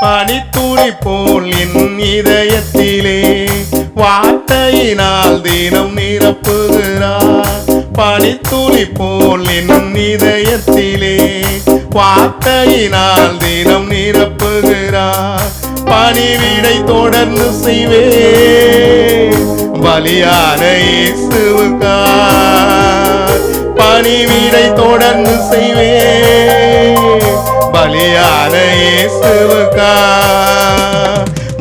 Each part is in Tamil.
பனித்துளி போல் என் இதயத்திலே வார்த்தையினால் தினம் நிரப்புகிறார். பனித்துளி போல் என் இதயத்திலே வார்த்தையினால் தினம் நிரப்புகிறார். பணிவிடை தொடர்ந்து செய்வே பலியான இயேசுவுக்காய். பணிவிடை தொடர்ந்து செய்வே பலியான இயேசுவுக்காய்.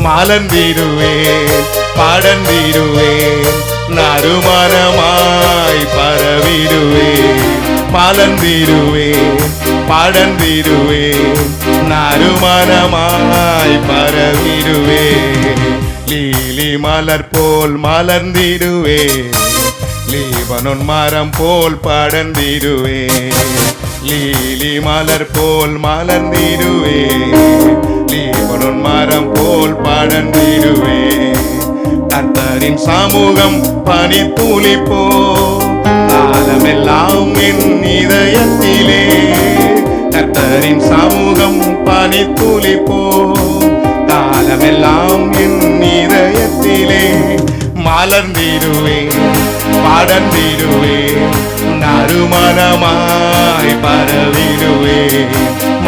மலர்ந்திடுவேன் படர்ந்திடுவேன் நறுமணமாய் பரவிடுவேன். மலர்ந்திடுவேன் படர்ந்திடுவேன் நறுமணமாய் பரவிடுவேன். லீலி மலர் போல் மலர்ந்திடுவேன். லீபனோன் மரம் போல் படர்ந்திடுவேன். லீலி மலர் போல் மலர்ந்திடுவேன். லீபனோன் மரம் போல் படர்ந்திடுவேன். கர்த்தரின் சமூகம் பனித்துளி போல் காலமெல்லாம் என் இதயத்திலே. கர்த்தரின் சமூகம் பனித்துளி போல் காலமெல்லாம் என் இதயத்திலே. மலர்ந்திடுவேன் படர்ந்திடுவேன் நறுமணமாய் பரவிடுவேன்.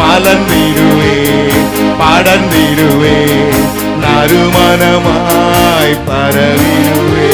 மலர்ந்திடுவேன் படர்ந்திடுவேன் நறுமணமாய் பரவிடுவேன்.